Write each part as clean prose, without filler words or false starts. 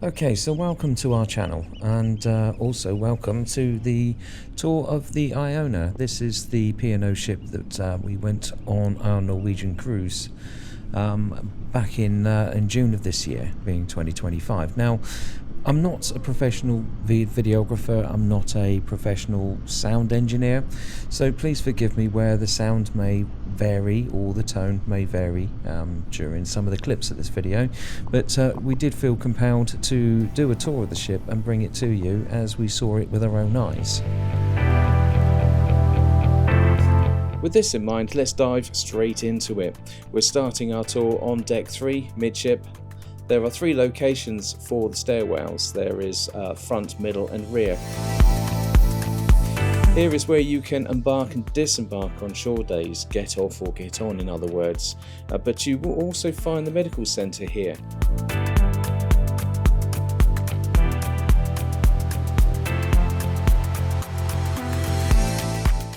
Okay, so welcome to our channel, and also welcome to the tour of the Iona. This is the P&O ship that we went on our Norwegian cruise back in June of this year, being 2025. Now, I'm not a professional videographer, I'm not a professional sound engineer, so please forgive me where the sound may vary or the tone may vary during some of the clips of this video, but we did feel compelled to do a tour of the ship and bring it to you as we saw it with our own eyes. With this in mind, let's dive straight into it. We're starting our tour on deck 3, midship. There are 3 locations for the stairwells. There is front, middle and rear. Here is where you can embark and disembark on shore days, get off or get on in other words, but you will also find the medical centre here.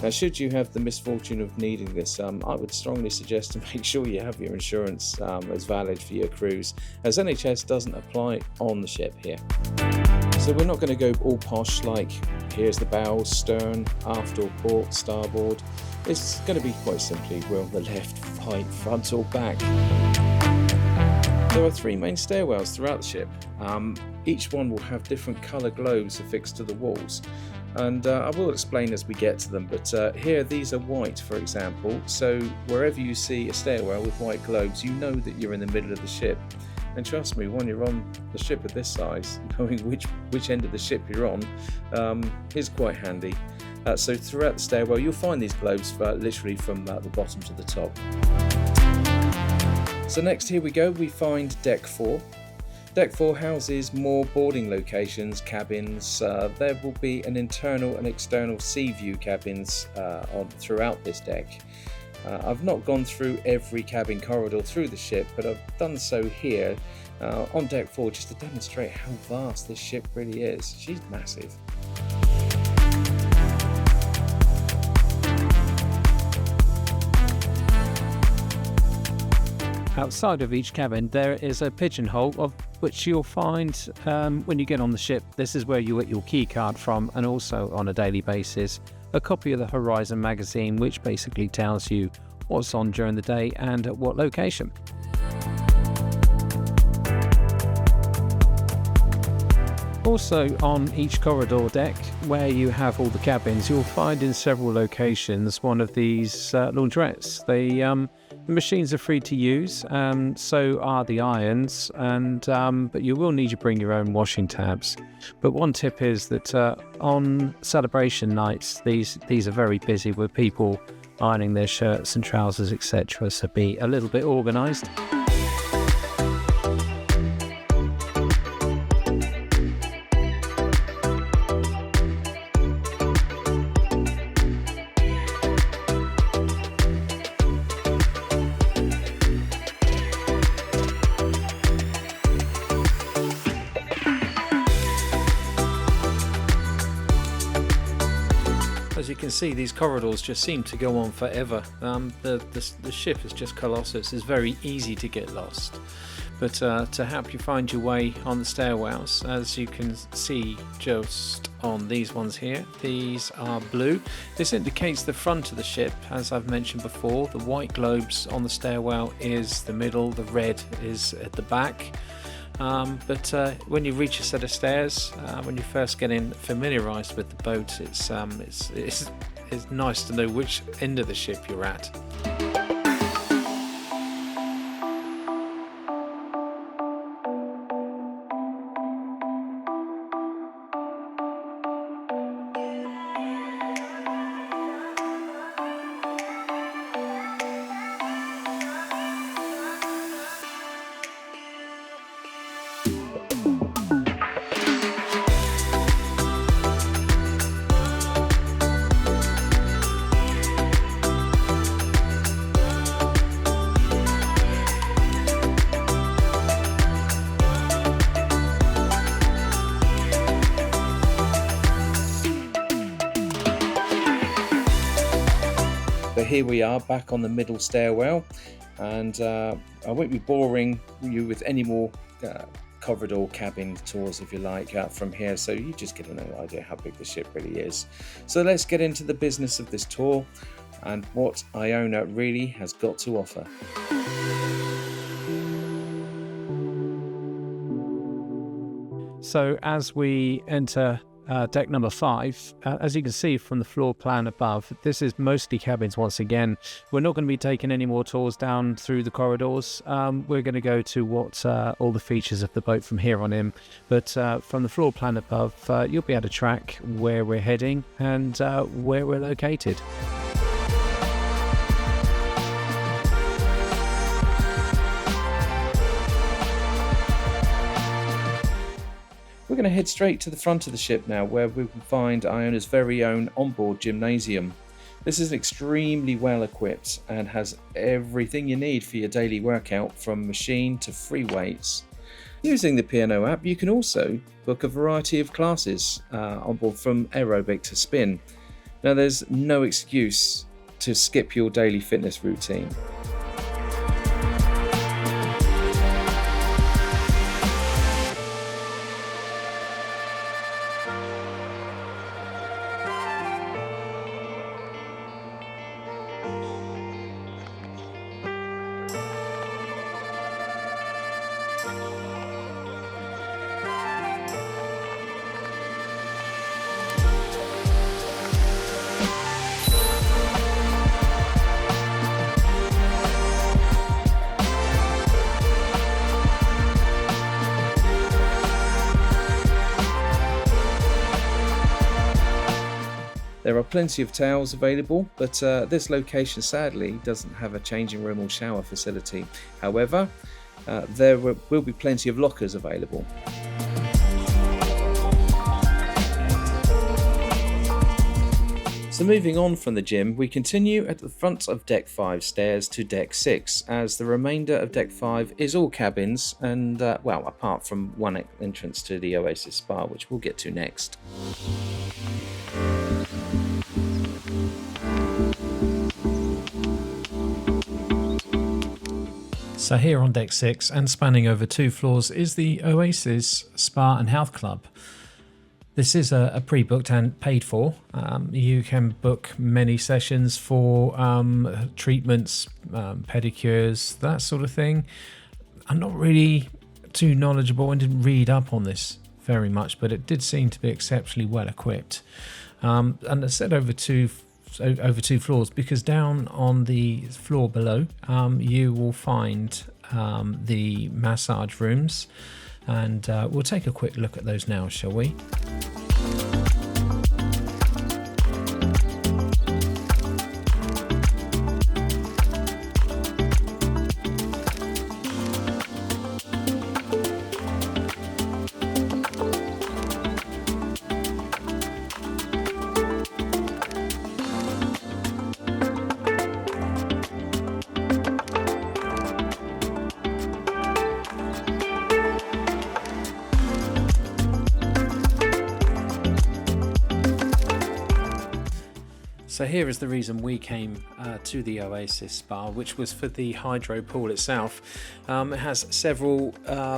Now, should you have the misfortune of needing this, I would strongly suggest to make sure you have your insurance as valid for your cruise, as NHS doesn't apply on the ship here. So we're not going to go all posh like here's the bow, stern, aft or port, starboard. It's going to be quite simply, we're on the left, right, front or back. There are 3 main stairwells throughout the ship. Each one will have different colour globes affixed to the walls. And I will explain as we get to them, but here these are white, for example, so wherever you see a stairwell with white globes, you know that you're in the middle of the ship. And trust me, when you're on the ship of this size, knowing which end of the ship you're on is quite handy. So throughout the stairwell you'll find these globes literally from the bottom to the top. So next, here we go, we find deck 4. Deck 4 houses more boarding locations, cabins. There will be an internal and external sea view cabins throughout this deck. I've not gone through every cabin corridor through the ship, but I've done so here on deck 4 just to demonstrate how vast this ship really is. She's massive. Outside of each cabin there is a pigeonhole, of which you'll find when you get on the ship. This is where you get your key card from, and also on a daily basis a copy of the Horizon magazine, which basically tells you what's on during the day and at what location. Also on each corridor deck where you have all the cabins, you'll find in several locations one of these laundrettes. The machines are free to use, so are the irons, but you will need to bring your own washing tabs. But one tip is that on celebration nights, these are very busy with people ironing their shirts and trousers, etc. So be a little bit organised. As you can see, these corridors just seem to go on forever. The ship is just colossal. It's very easy to get lost. But to help you find your way on the stairwells, as you can see just on these ones here, these are blue. This indicates the front of the ship, as I've mentioned before. The white globes on the stairwell is the middle, the red is at the back. But when you reach a set of stairs, when you're first getting familiarised with the boat, it's nice to know which end of the ship you're at. So here we are back on the middle stairwell, and I won't be boring you with any more corridor cabin tours, if you like, from here, so you just get an idea how big the ship really is. So let's get into the business of this tour and what Iona really has got to offer. So as we enter deck number 5, as you can see from the floor plan above, this is mostly cabins once again. We're not going to be taking any more tours down through the corridors. We're going to go to what all the features of the boat from here on in. But from the floor plan above, you'll be able to track where we're heading and where we're located. We're going to head straight to the front of the ship now, where we will find Iona's very own onboard gymnasium. This is extremely well equipped and has everything you need for your daily workout, from machine to free weights. Using the P&O app, you can also book a variety of classes on board, from aerobic to spin. Now, there's no excuse to skip your daily fitness routine. There are plenty of towels available, but this location sadly doesn't have a changing room or shower facility. However, there will be plenty of lockers available. So moving on from the gym, we continue at the front of Deck 5 stairs to Deck 6, as the remainder of Deck 5 is all cabins and, well, apart from one entrance to the Oasis Spa, which we'll get to next. So here on Deck 6 and spanning over 2 floors is the Oasis Spa and Health Club. This is a pre-booked and paid for. You can book many sessions for treatments, pedicures, that sort of thing. I'm not really too knowledgeable and didn't read up on this very much, but it did seem to be exceptionally well equipped. And I said over two floors, because down on the floor below you will find the massage rooms, and we'll take a quick look at those now, shall we? So here is the reason we came to the Oasis Spa, which was for the hydro pool itself. It has several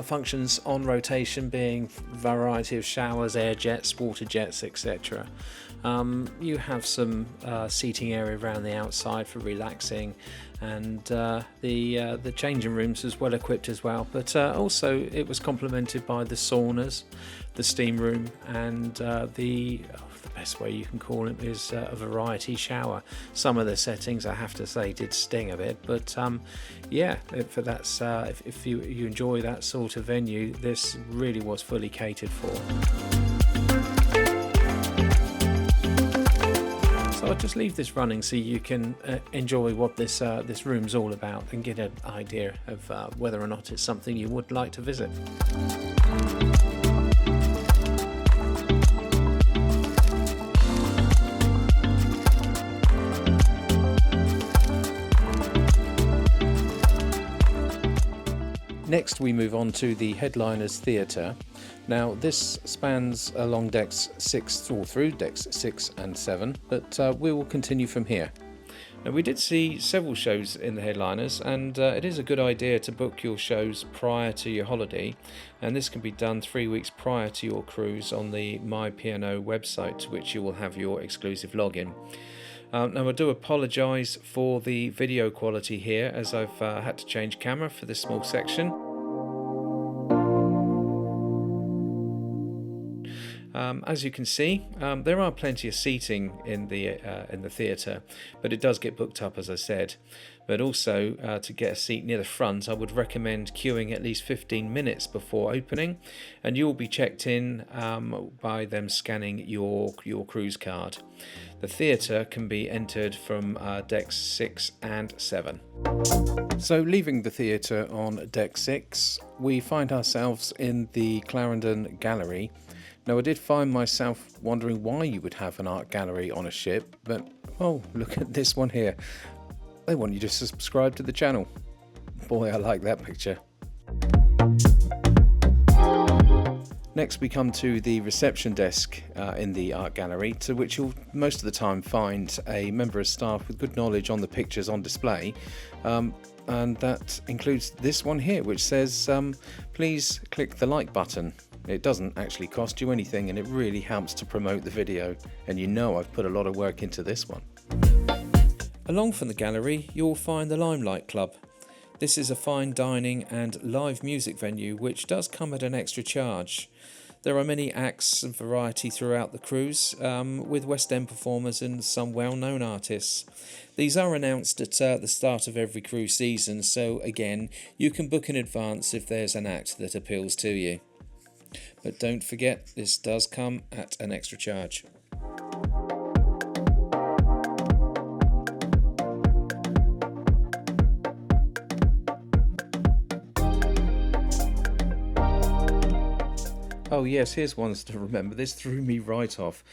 functions on rotation, being variety of showers, air jets, water jets, etc. You have some seating area around the outside for relaxing, and the changing rooms is well equipped as well. But also it was complemented by the saunas, the steam room, and the best way you can call it is a variety shower. Some of the settings, I have to say, did sting a bit, but yeah, for that's if you enjoy that sort of venue, this really was fully catered for. So I'll just leave this running so you can enjoy what this room's all about and get an idea of whether or not it's something you would like to visit. Next we move on to the Headliners Theatre. Now this spans along decks 6 or through decks 6 and 7, but we will continue from here. Now, we did see several shows in the headliners, and it is a good idea to book your shows prior to your holiday, and this can be done 3 weeks prior to your cruise on the My P&O website, to which you will have your exclusive login. Now, I do apologise for the video quality here, as I've had to change camera for this small section. As you can see, there are plenty of seating in the theatre, but it does get booked up, as I said. But also, to get a seat near the front, I would recommend queuing at least 15 minutes before opening, and you will be checked in by them scanning your cruise card. The theatre can be entered from decks 6 and 7. So, leaving the theatre on deck 6, we find ourselves in the Clarendon Gallery. Now, I did find myself wondering why you would have an art gallery on a ship, but, oh, look at this one here. They want you to subscribe to the channel. Boy, I like that picture. Next, we come to the reception desk in the art gallery, to which you'll most of the time find a member of staff with good knowledge on the pictures on display. And that includes this one here, which says, please click the like button. It doesn't actually cost you anything, and it really helps to promote the video, and you know I've put a lot of work into this one. Along from the gallery, you'll find the Limelight Club. This is a fine dining and live music venue which does come at an extra charge. There are many acts and variety throughout the cruise, with West End performers and some well-known artists. These are announced at the start of every cruise season, so again, you can book in advance if there's an act that appeals to you. But don't forget, this does come at an extra charge. Oh yes, here's ones to remember. This threw me right off.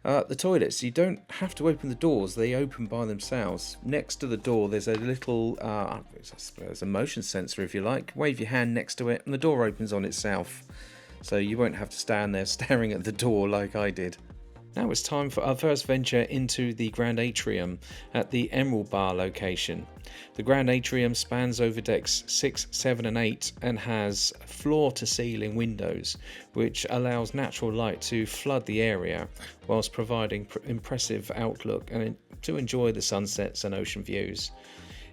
The toilets, you don't have to open the doors, they open by themselves. Next to the door there's a little, I suppose a motion sensor if you like. Wave your hand next to it and the door opens on itself. So you won't have to stand there staring at the door like I did. Now it's time for our first venture into the Grand Atrium at the Emerald Bar location. The Grand Atrium spans over decks 6, 7 and 8 and has floor-to-ceiling windows which allows natural light to flood the area whilst providing impressive outlook and to enjoy the sunsets and ocean views.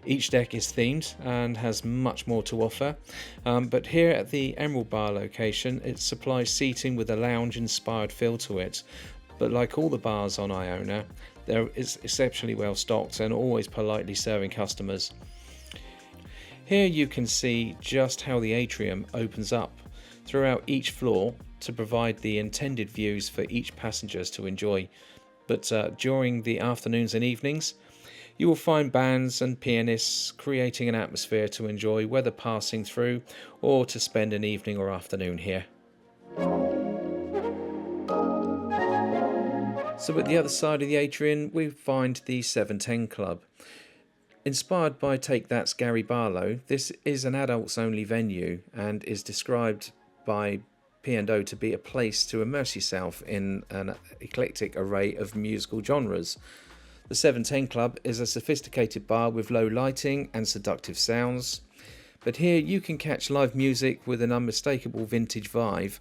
Each deck is themed and has much more to offer, but here at the Emerald Bar location it supplies seating with a lounge-inspired feel to it. But like all the bars on Iona, there is exceptionally well stocked and always politely serving customers. Here you can see just how the atrium opens up throughout each floor to provide the intended views for each passengers to enjoy. But during the afternoons and evenings, you will find bands and pianists creating an atmosphere to enjoy, whether passing through or to spend an evening or afternoon here. So at the other side of the atrium, we find the 710 Club. Inspired by Take That's Gary Barlow, this is an adults-only venue and is described by P&O to be a place to immerse yourself in an eclectic array of musical genres. The 710 Club is a sophisticated bar with low lighting and seductive sounds, but here you can catch live music with an unmistakable vintage vibe.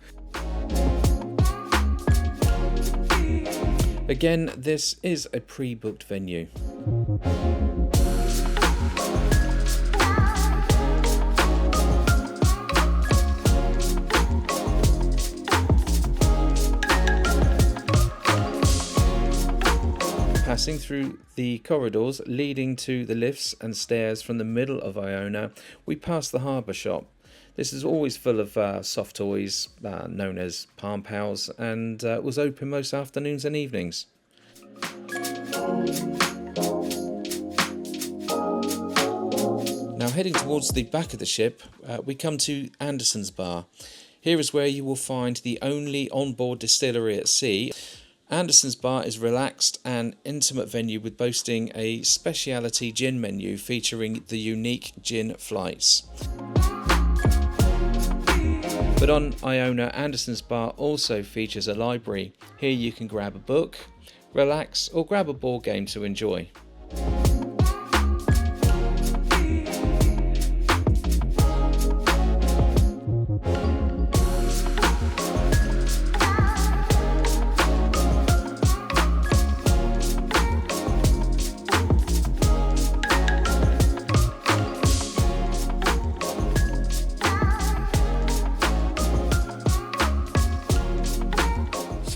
Again, this is a pre-booked venue. Passing through the corridors leading to the lifts and stairs from the middle of Iona, we pass the harbour shop. This is always full of soft toys known as Palm Pals and was open most afternoons and evenings. Now heading towards the back of the ship, we come to Anderson's Bar. Here is where you will find the only onboard distillery at sea. Anderson's Bar is a relaxed and intimate venue with boasting a speciality gin menu featuring the unique gin flights. But on Iona, Anderson's Bar also features a library. Here you can grab a book, relax or grab a board game to enjoy.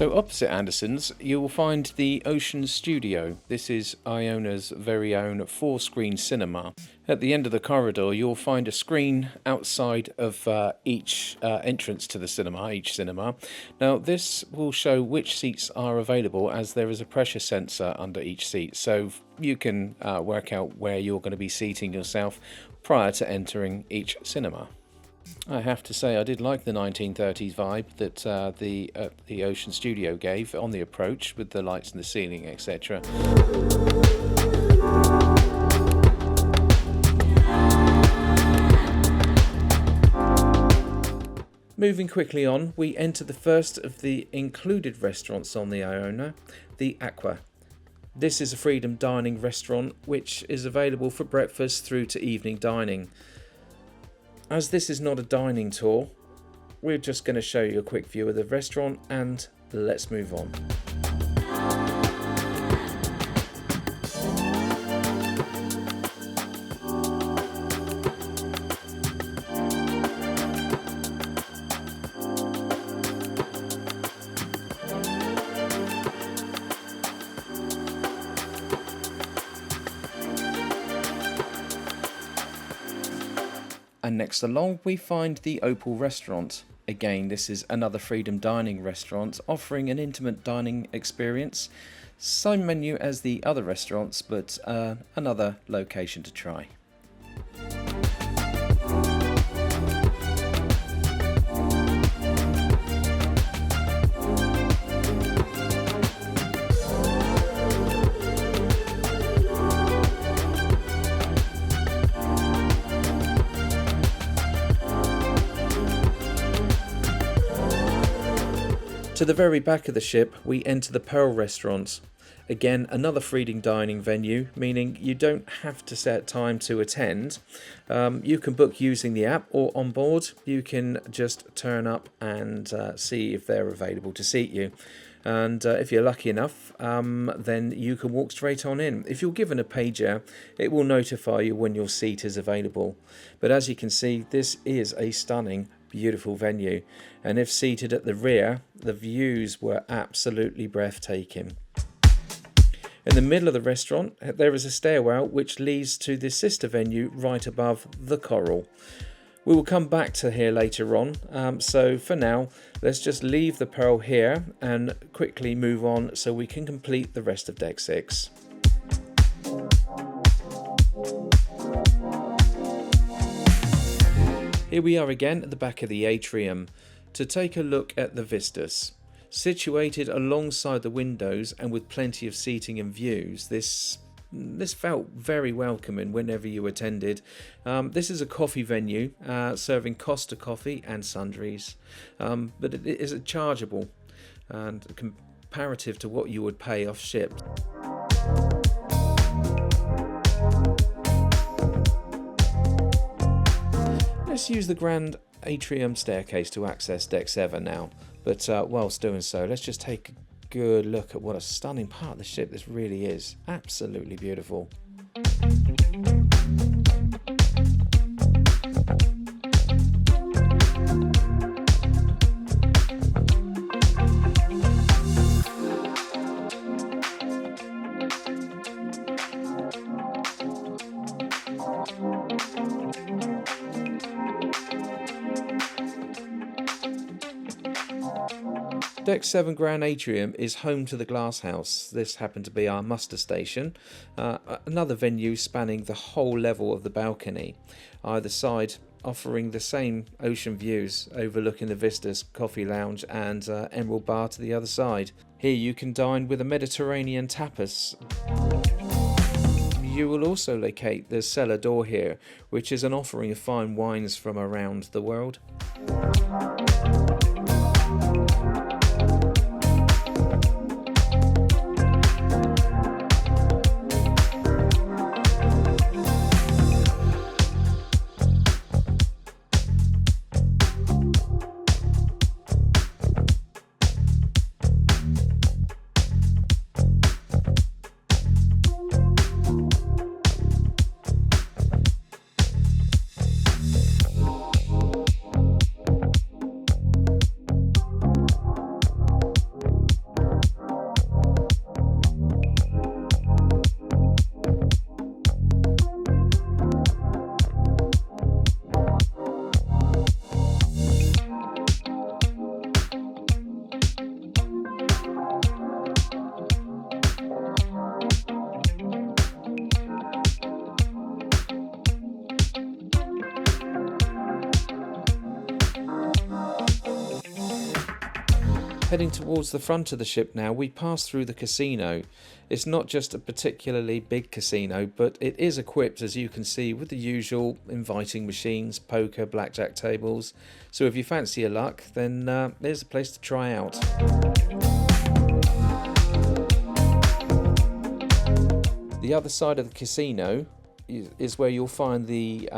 So opposite Anderson's, you will find the Ocean Studio. This is Iona's very own 4-screen cinema. At the end of the corridor, you'll find a screen outside of each entrance to the cinema, each cinema. Now, this will show which seats are available, as there is a pressure sensor under each seat, so you can work out where you're going to be seating yourself prior to entering each cinema. I have to say I did like the 1930s vibe that the Ocean Studio gave on the approach, with the lights in the ceiling, etc. Moving quickly on, we enter the first of the included restaurants on the Iona, the Aqua. This is a Freedom Dining restaurant which is available for breakfast through to evening dining. As this is not a dining tour, we're just going to show you a quick view of the restaurant and let's move on. And next along we find the Opal Restaurant. Again, this is another Freedom Dining restaurant offering an intimate dining experience. Same menu as the other restaurants, but another location to try. To the very back of the ship, we enter the Pearl Restaurant. Again, another Freedom Dining venue, meaning you don't have to set time to attend. You can book using the app, or on board you can just turn up and see if they're available to seat you. And if you're lucky enough, then you can walk straight on in. If you're given a pager, it will notify you when your seat is available. But as you can see, this is a stunning, beautiful venue, and if seated at the rear, the views were absolutely breathtaking. In the middle of the restaurant, there is a stairwell which leads to the sister venue right above the Coral. We will come back to here later on, so for now let's just leave the Pearl here and quickly move on so we can complete the rest of Deck 6. Here we are again at the back of the Atrium to take a look at the vistas. Situated alongside the windows and with plenty of seating and views, this felt very welcoming whenever you attended. This is a coffee venue serving Costa coffee and sundries, but it is chargeable and comparative to what you would pay off ship. Let's use the Grand Atrium staircase to access Deck 7 now, but whilst doing so, let's just take a good look at what a stunning part of the ship this really is. Absolutely beautiful. Deck 7 Grand Atrium is home to the Glass House. This happened to be our muster station, another venue spanning the whole level of the balcony, either side offering the same ocean views overlooking the vistas, coffee lounge and Emerald Bar to the other side. Here you can dine with a Mediterranean tapas. You will also locate the cellar door here, which is an offering of fine wines from around the world. Heading towards the front of the ship now, we pass through the casino. It's not just a particularly big casino, but it is equipped, as you can see, with the usual inviting machines, poker, blackjack tables. So if you fancy your luck, then there's a place to try out. The other side of the casino is where you'll find the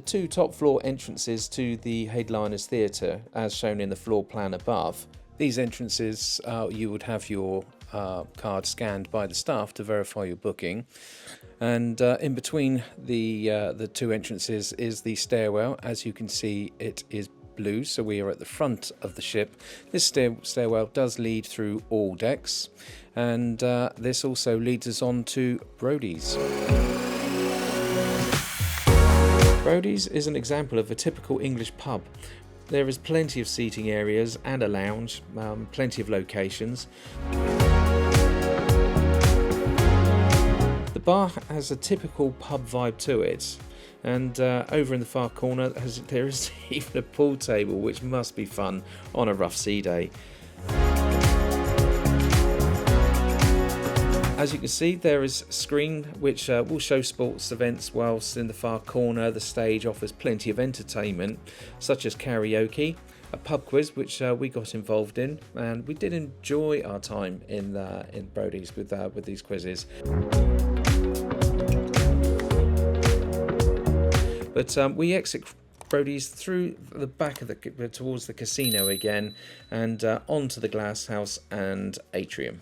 two top floor entrances to the Headliners Theatre, as shown in the floor plan above. These entrances, you would have your card scanned by the staff to verify your booking, and in between the two entrances is the stairwell. As you can see, it is blue, so we are at the front of the ship. This stairwell does lead through all decks, and this also leads us on to Brodie's. Brodie's is an example of a typical English pub. There is plenty of seating areas and a lounge, plenty of locations. The bar has a typical pub vibe to it, and over in the far corner there is even a pool table, which must be fun on a rough sea day. As you can see, there is a screen which will show sports events, whilst in the far corner the stage offers plenty of entertainment, such as karaoke, a pub quiz which we got involved in, and we did enjoy our time in Brodie's with these quizzes. But we exit Brodie's through the back of towards the casino again, and onto the Glass House and Atrium.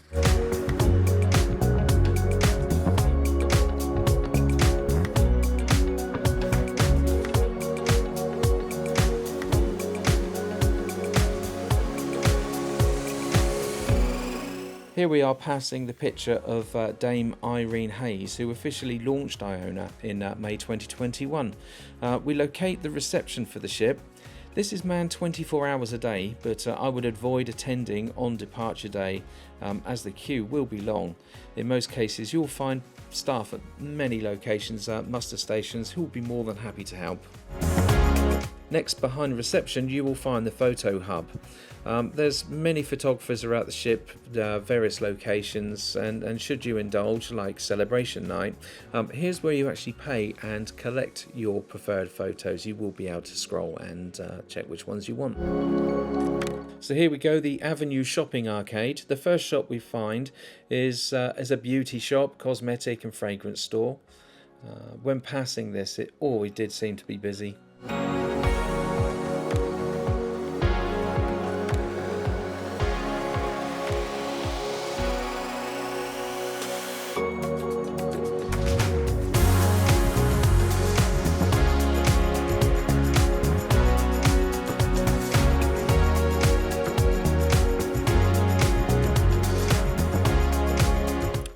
Here we are passing the picture of Dame Irene Hayes, who officially launched Iona in May 2021. We locate the reception for the ship. This is manned 24 hours a day, but I would avoid attending on departure day, as the queue will be long. In most cases, you'll find staff at many locations, muster stations, who will be more than happy to help. Next, behind reception, you will find the photo hub. There's many photographers throughout the ship, various locations, and should you indulge, like celebration night, here's where you actually pay and collect your preferred photos. You will be able to scroll and check which ones you want. So here we go, the Avenue Shopping Arcade. The first shop we find is a beauty shop, cosmetic and fragrance store. When passing this, it always did seem to be busy.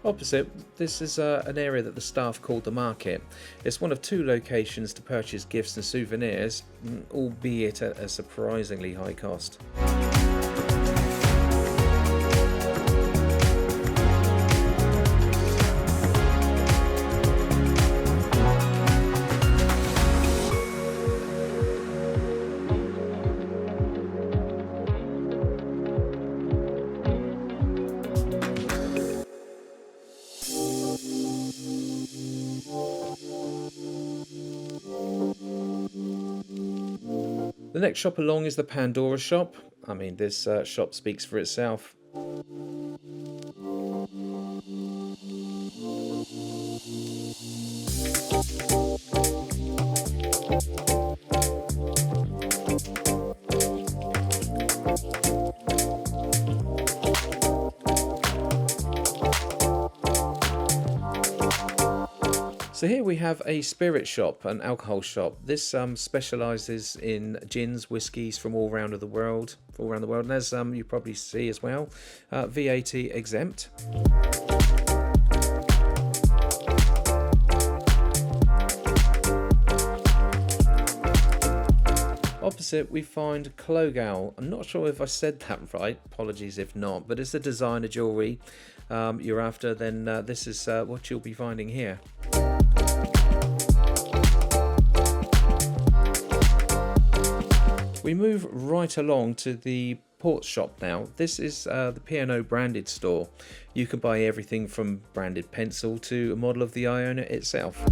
Opposite, this is an area that the staff called the market. It's one of two locations to purchase gifts and souvenirs, albeit at a surprisingly high cost. The next shop along is the Pandora shop. I mean, this shop speaks for itself. So here we have a spirit shop, an alcohol shop. This specialises in gins, whiskies from all around the world, and as you probably see as well, VAT exempt. Opposite we find Clogal. I'm not sure if I said that right, apologies if not, but it's a designer jewellery you're after, then this is what you'll be finding here. We move right along to the port shop now. This is the P&O branded store. You can buy everything from branded pencil to a model of the Iona itself.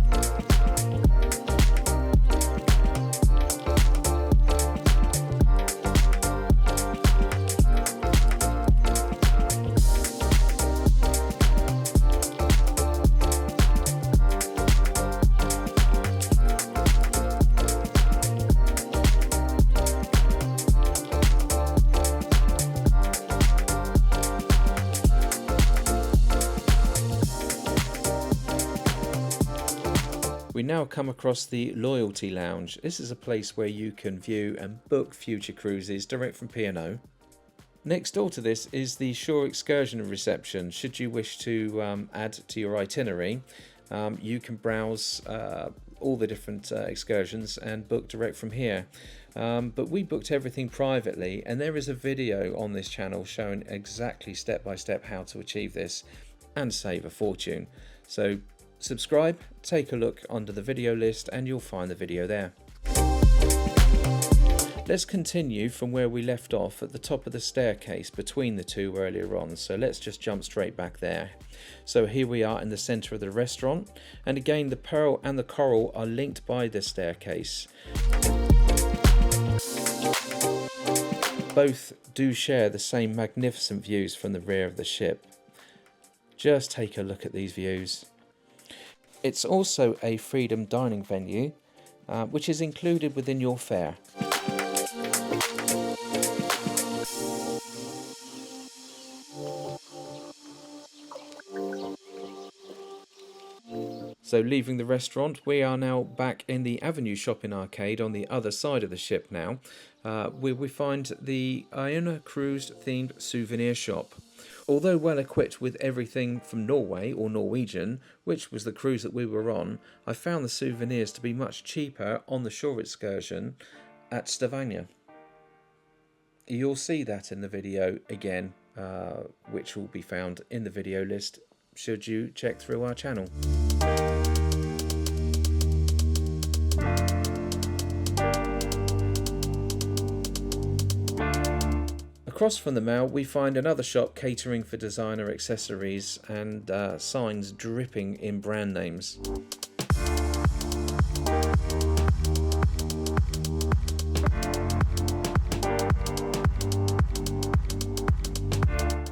We now come across the Loyalty Lounge. This is a place where you can view and book future cruises direct from P&O. Next door to this is the shore excursion reception. Should you wish to add to your itinerary, you can browse all the different excursions and book direct from here. But we booked everything privately, and there is a video on this channel showing exactly step by step how to achieve this and save a fortune. So subscribe, take a look under the video list, and you'll find the video there. Let's continue from where we left off at the top of the staircase between the two earlier on. So let's just jump straight back there. So here we are in the center of the restaurant, and again the pearl and the coral are linked by the staircase. Both do share the same magnificent views from the rear of the ship. Just take a look at these views. It's also a freedom dining venue, which is included within your fare. So leaving the restaurant, we are now back in the Avenue Shopping Arcade on the other side of the ship now, where we find the Iona Cruise themed souvenir shop. Although well equipped with everything from Norway or Norwegian, which was the cruise that we were on, I found the souvenirs to be much cheaper on the shore excursion at Stavanger. You'll see that in the video again, which will be found in the video list should you check through our channel. Across from the mall, we find another shop catering for designer accessories and signs dripping in brand names.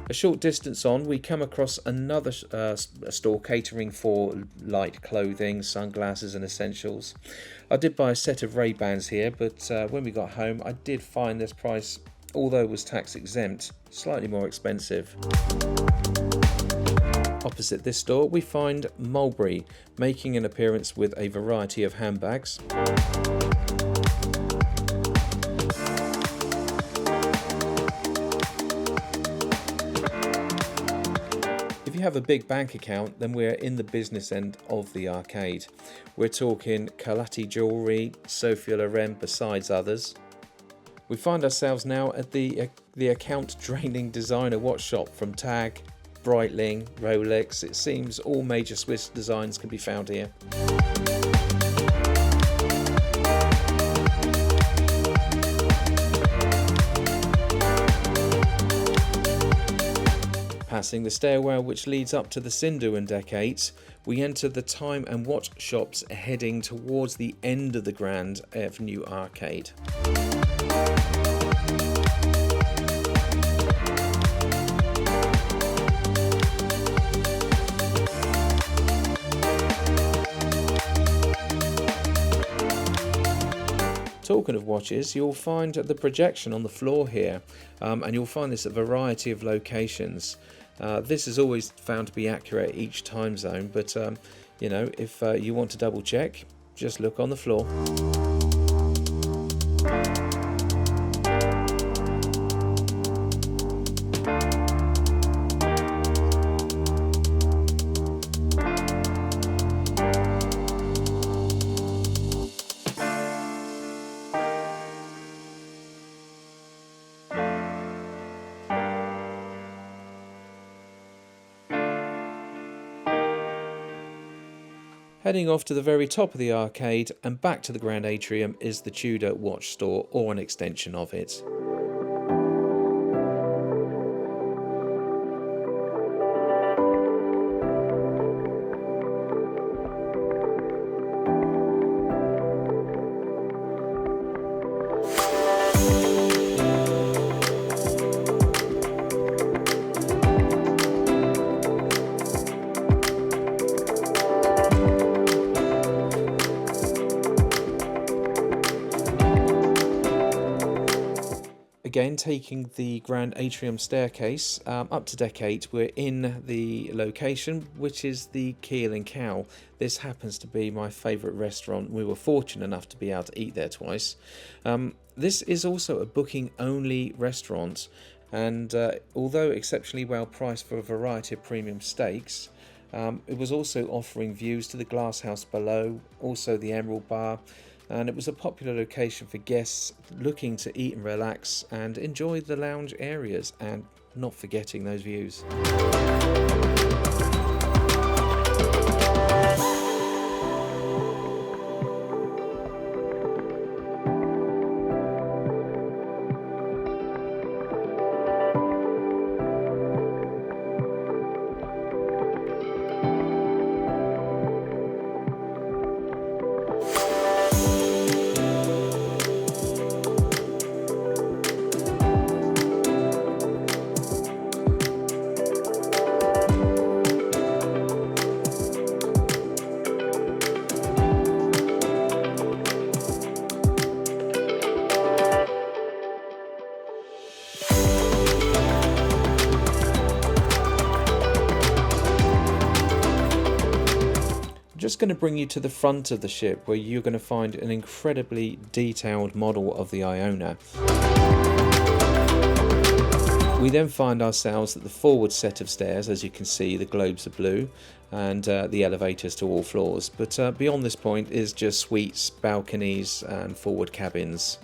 A short distance on, we come across another store catering for light clothing, sunglasses and essentials. I did buy a set of Ray-Bans here, but when we got home I did find this price, although it was tax exempt, slightly more expensive. Opposite this store we find Mulberry making an appearance with a variety of handbags. If you have a big bank account, then we're in the business end of the arcade. We're talking Kalati jewellery, Sophia Loren, besides others. We find ourselves now at the account draining designer watch shop from TAG, Breitling, Rolex. It seems all major Swiss designs can be found here. Passing the stairwell which leads up to the Sinduan decades, we enter the time and watch shops heading towards the end of the Grand Avenue arcade. Talking of watches, you'll find the projection on the floor here, and you'll find this at a variety of locations. This is always found to be accurate each time zone, but you know, if you want to double check, just look on the floor. Heading off to the very top of the arcade and back to the Grand Atrium is the Tudor watch store, or an extension of it. again, taking the Grand Atrium staircase up to deck 8, we're in the location, which is the Keel and Cow. This happens to be my favourite restaurant. We were fortunate enough to be able to eat there twice. This is also a booking-only restaurant, and although exceptionally well priced for a variety of premium steaks, it was also offering views to the glass house below, also the Emerald Bar, and it was a popular location for guests looking to eat and relax and enjoy the lounge areas, and not forgetting those views. Just going to bring you to the front of the ship, where you're going to find an incredibly detailed model of the Iona. We then find ourselves at the forward set of stairs. As you can see, the globes are blue, and the elevators to all floors, but beyond this point is just suites, balconies and forward cabins.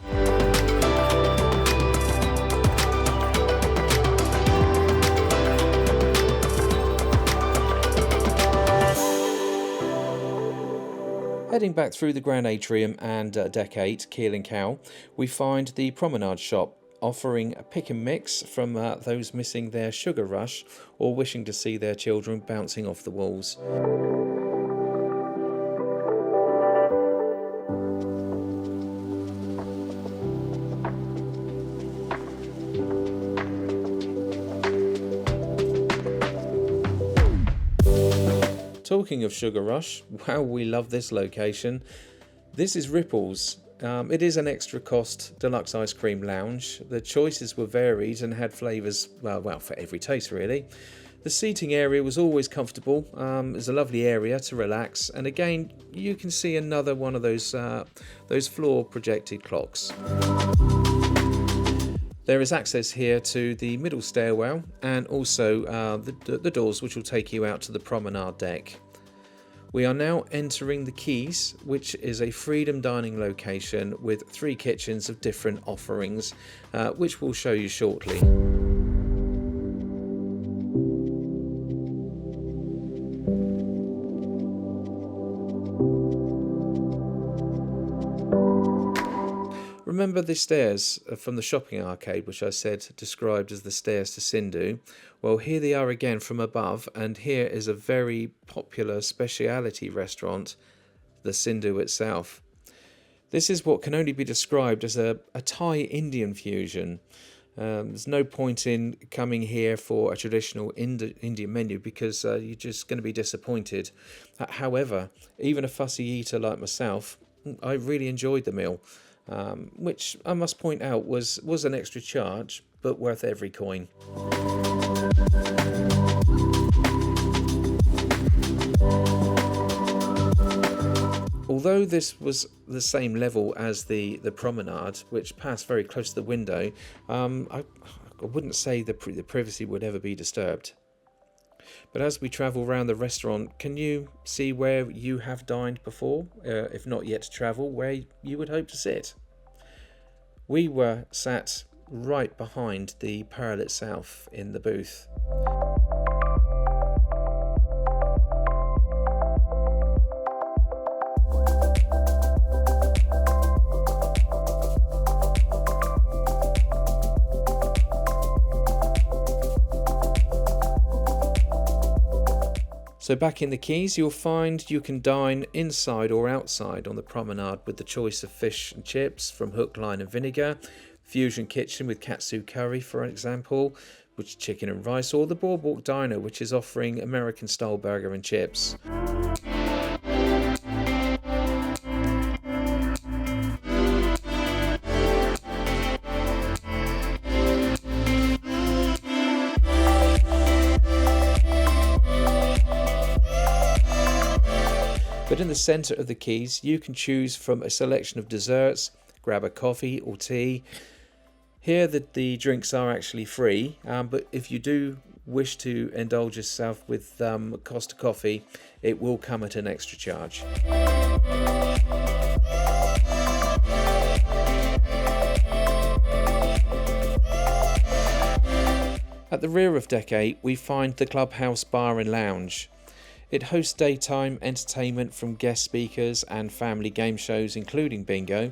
Heading back through the Grand Atrium and Deck 8, Keel and Cow, we find the Promenade shop, offering a pick and mix from those missing their sugar rush or wishing to see their children bouncing off the walls. Talking of Sugar Rush, wow, we love this location. This is Ripples. It is an extra cost deluxe ice cream lounge. The choices were varied and had flavours, well, for every taste really. The seating area was always comfortable. It was a lovely area to relax, and again you can see another one of those floor projected clocks. There is access here to the middle stairwell and also the doors which will take you out to the promenade deck. We are now entering the Keys, which is a freedom dining location with 3 kitchens of different offerings, which we'll show you shortly. Remember the stairs from the shopping arcade, which I said described as the stairs to Sindhu? Well, here they are again from above, and here is a very popular speciality restaurant, the Sindhu itself. This is what can only be described as a Thai Indian fusion. There's no point in coming here for a traditional Indian menu because you're just going to be disappointed. However, even a fussy eater like myself, I really enjoyed the meal. Which I must point out was an extra charge, but worth every coin. Although this was the same level as the promenade, which passed very close to the window, I wouldn't say the privacy would ever be disturbed. But as we travel around the restaurant, can you see where you have dined before, if not yet to travel, where you would hope to sit? We were sat right behind the Pearl itself in the booth. So back in the Keys, you'll find you can dine inside or outside on the promenade with the choice of fish and chips from hook, line and vinegar, fusion kitchen with katsu curry for example, which is chicken and rice, or the boardwalk diner which is offering American style burger and chips. But in the centre of the quays, you can choose from a selection of desserts, grab a coffee or tea. Here the drinks are actually free, but if you do wish to indulge yourself with Costa coffee, it will come at an extra charge. At the rear of Deck 8, we find the Clubhouse Bar and Lounge. It hosts daytime entertainment from guest speakers and family game shows, including bingo.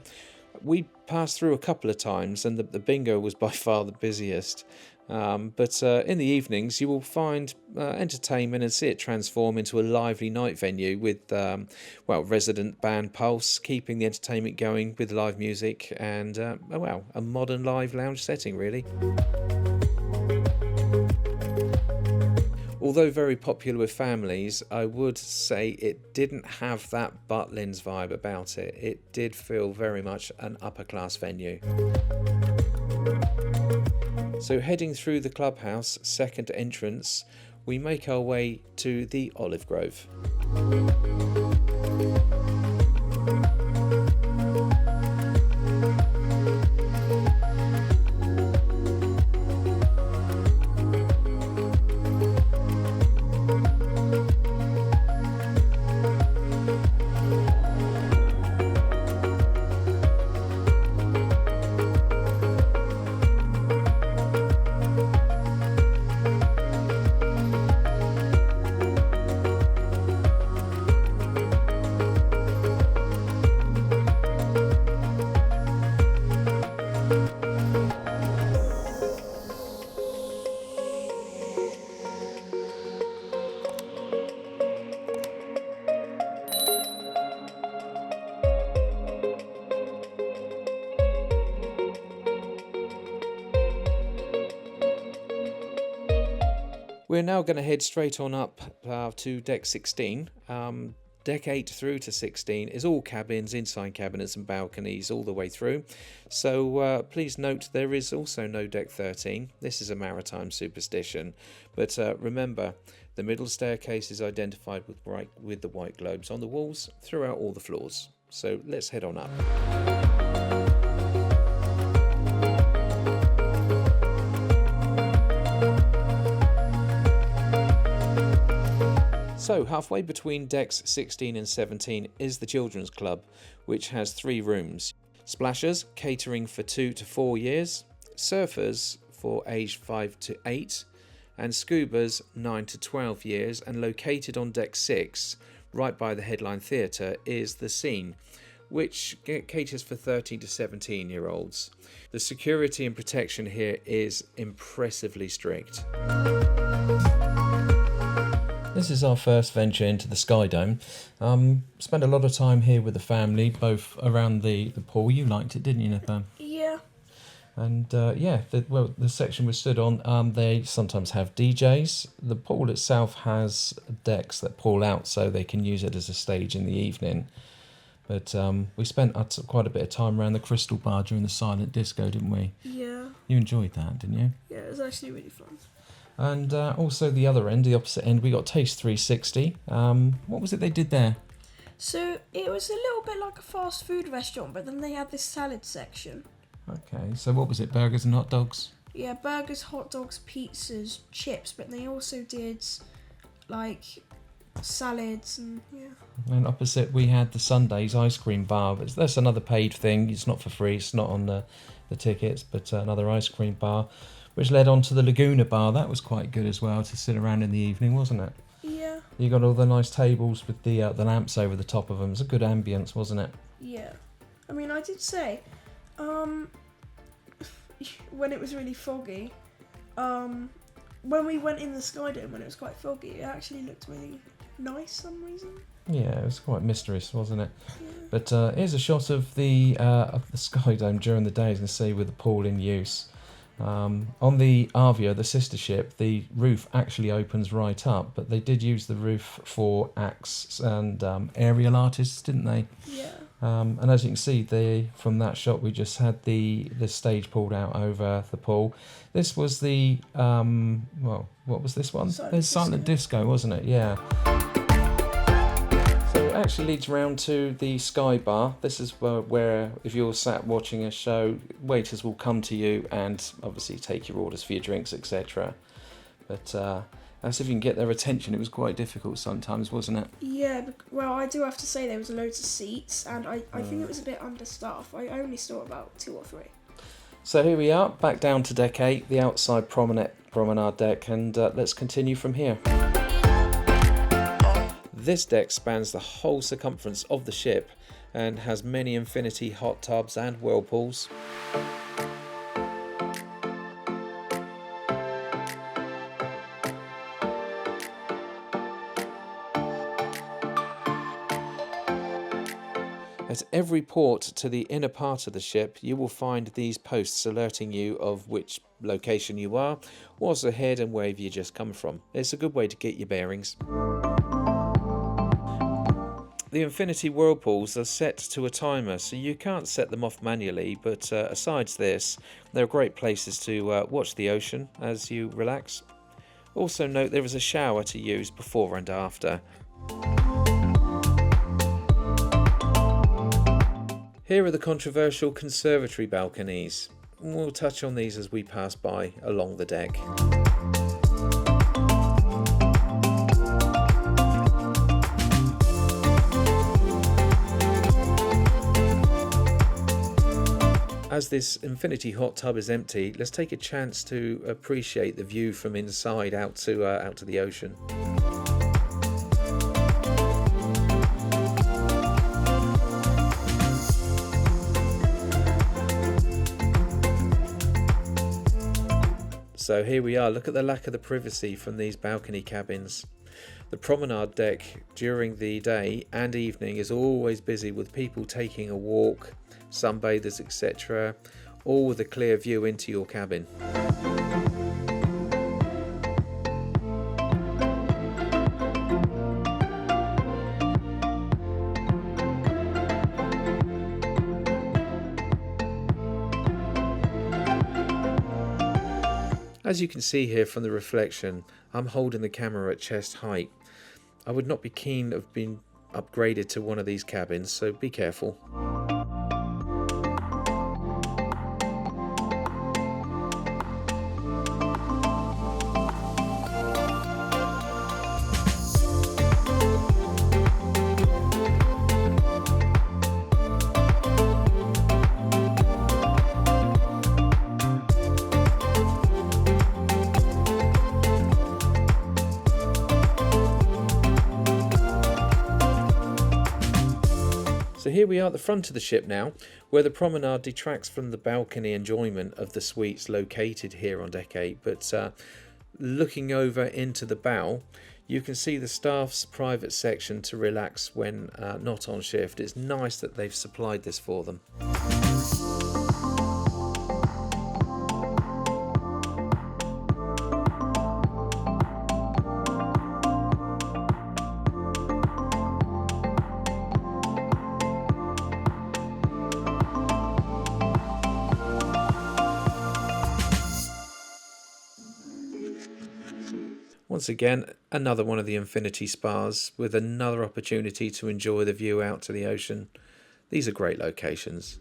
We passed through a couple of times, and the bingo was by far the busiest. But in the evenings, you will find entertainment and see it transform into a lively night venue with, resident band Pulse, keeping the entertainment going with live music and, a modern live lounge setting, really. Although very popular with families, I would say it didn't have that Butlins vibe about it. It did feel very much an upper class venue. So heading through the clubhouse, second entrance, we make our way to the Olive Grove. We're now going to head straight on up to deck 16. Deck 8 through to 16 is all cabins, inside cabinets and balconies all the way through. So please note there is also no deck 13. This is a maritime superstition. But remember, the middle staircase is identified with the white globes on the walls throughout all the floors. So let's head on up. So halfway between decks 16 and 17 is the Children's Club, which has 3 rooms. Splashers, catering for 2 to 4 years, surfers for age 5 to 8, and scubas 9 to 12 years, and located on deck 6, right by the headline theatre, is the Scene, which caters for 13 to 17 year olds. The security and protection here is impressively strict. This is our first venture into the Sky Dome. Spent a lot of time here with the family, both around the pool. You liked it, didn't you, Nathan? Yeah. And the section we stood on, they sometimes have DJs. The pool itself has decks that pull out so they can use it as a stage in the evening. But we spent quite a bit of time around the Crystal Bar during the silent disco, didn't we? Yeah. You enjoyed that, didn't you? Yeah, it was actually really fun. And also the other end, the opposite end, we got Taste 360. What was it they did there? So it was a little bit like a fast food restaurant, but then they had this salad section. Okay, so what was it, burgers and hot dogs? Yeah, burgers, hot dogs, pizzas, chips, but they also did like salads and And opposite we had the Sundays ice cream bar. That's another paid thing. It's not for free. It's not on the tickets, but another ice cream bar, which led on to the Laguna bar. That was quite good as well to sit around in the evening, wasn't it? Yeah. You got all the nice tables with the lamps over the top of them. It was a good ambience, wasn't it? Yeah. I mean, I did say, when it was really foggy, when we went in the Sky Dome when it was quite foggy, it actually looked really nice for some reason. Yeah, it was quite mysterious, wasn't it? Yeah. But here's a shot of the Sky Dome during the day, as you can see, with the pool in use. On the Avia, the sister ship, the roof actually opens right up, but they did use the roof for acts and aerial artists, didn't they? Yeah. And as you can see, from that shot, we just had the stage pulled out over the pool. This was the what was this one? Silent Silent Disco, wasn't it? Yeah. So actually leads round to the Sky Bar. This is where, if you're sat watching a show, waiters will come to you and obviously take your orders for your drinks, etc. But as if you can get their attention, it was quite difficult sometimes, wasn't it? Yeah, well, I do have to say there was loads of seats, and I think it was a bit understaffed. I only saw about 2 or 3. So here we are, back down to deck 8, the outside promenade deck, and let's continue from here. This deck spans the whole circumference of the ship and has many infinity hot tubs and whirlpools. At every port to the inner part of the ship, you will find these posts alerting you of which location you are, what's ahead and where you just come from. It's a good way to get your bearings. The infinity whirlpools are set to a timer, so you can't set them off manually, but aside this, they're great places to watch the ocean as you relax. Also note there is a shower to use before and after. Here are the controversial conservatory balconies. We'll touch on these as we pass by along the deck. As this infinity hot tub is empty, let's take a chance to appreciate the view from inside out to the ocean. So here we are, look at the lack of the privacy from these balcony cabins. The promenade deck during the day and evening is always busy with people taking a walk, sunbathers, etc., all with a clear view into your cabin. As you can see here from the reflection, I'm holding the camera at chest height. I would not be keen of being upgraded to one of these cabins, so be careful. So here we are at the front of the ship now, where the promenade detracts from the balcony enjoyment of the suites located here on deck 8, but looking over into the bow, you can see the staff's private section to relax when not on shift. It's nice that they've supplied this for them. Once again, another one of the infinity spas with another opportunity to enjoy the view out to the ocean. These are great locations.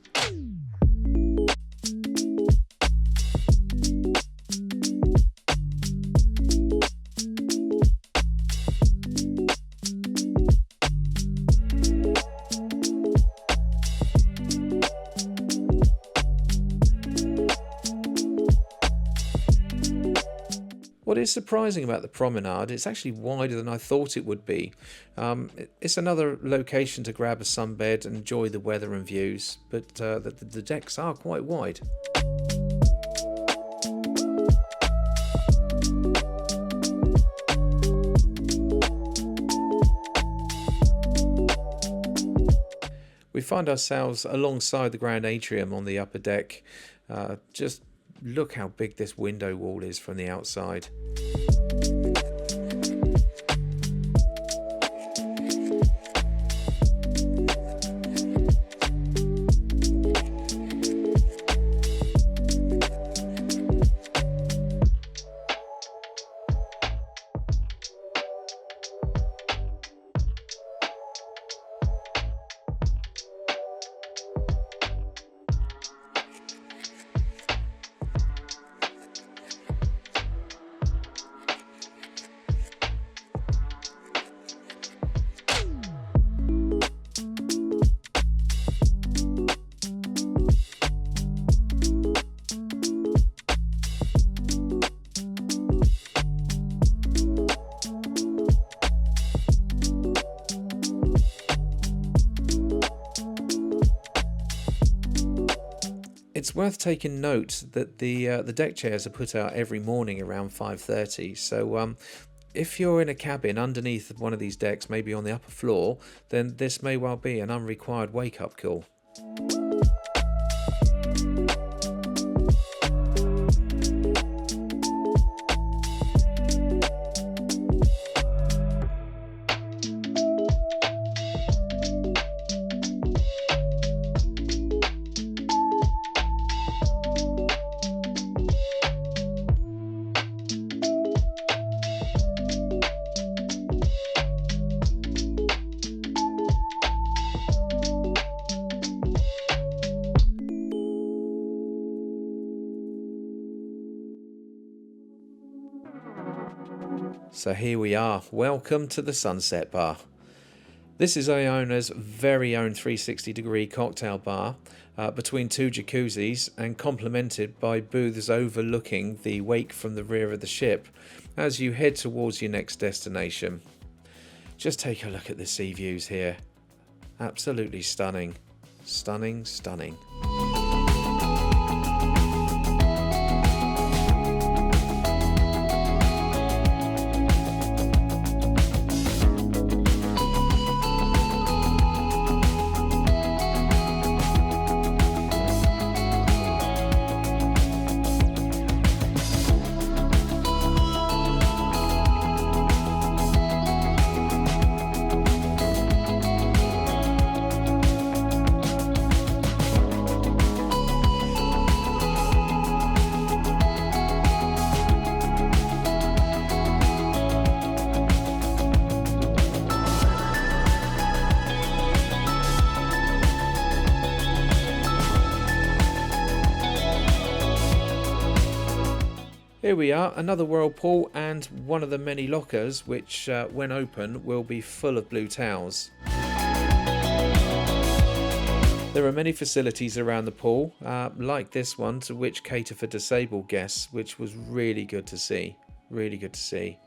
What is surprising about the promenade, it's actually wider than I thought it would be. It's another location to grab a sunbed and enjoy the weather and views, but the decks are quite wide. We find ourselves alongside the grand atrium on the upper deck. Just look how big this window wall is from the outside. It's worth taking note that the deck chairs are put out every morning around 5:30. So if you're in a cabin underneath one of these decks, maybe on the upper floor, then this may well be an unrequired wake-up call. So here we are, welcome to the Sunset Bar. This is Iona's very own 360-degree cocktail bar between two jacuzzis and complemented by booths overlooking the wake from the rear of the ship as you head towards your next destination. Just take a look at the sea views here. Absolutely stunning. Stunning, stunning. Here we are, another whirlpool and one of the many lockers which, when open, will be full of blue towels. There are many facilities around the pool, like this one, to which cater for disabled guests, which was really good to see. Really good to see.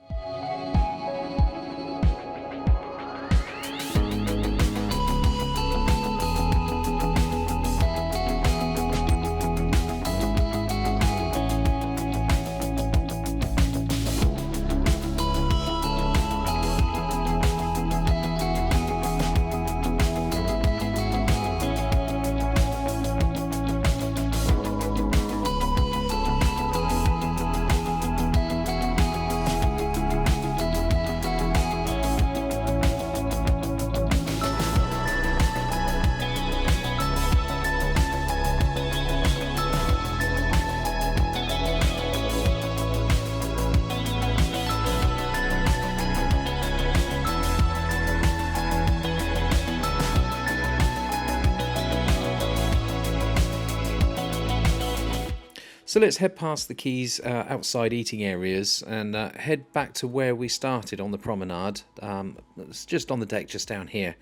So let's head past the quay's outside eating areas and head back to where we started on the promenade. It's just on the deck just down here.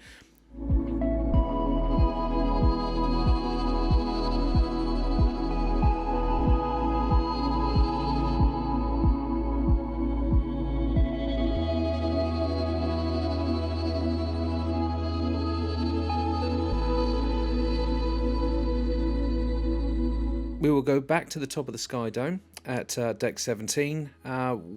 We will go back to the top of the Sky Dome at deck 17,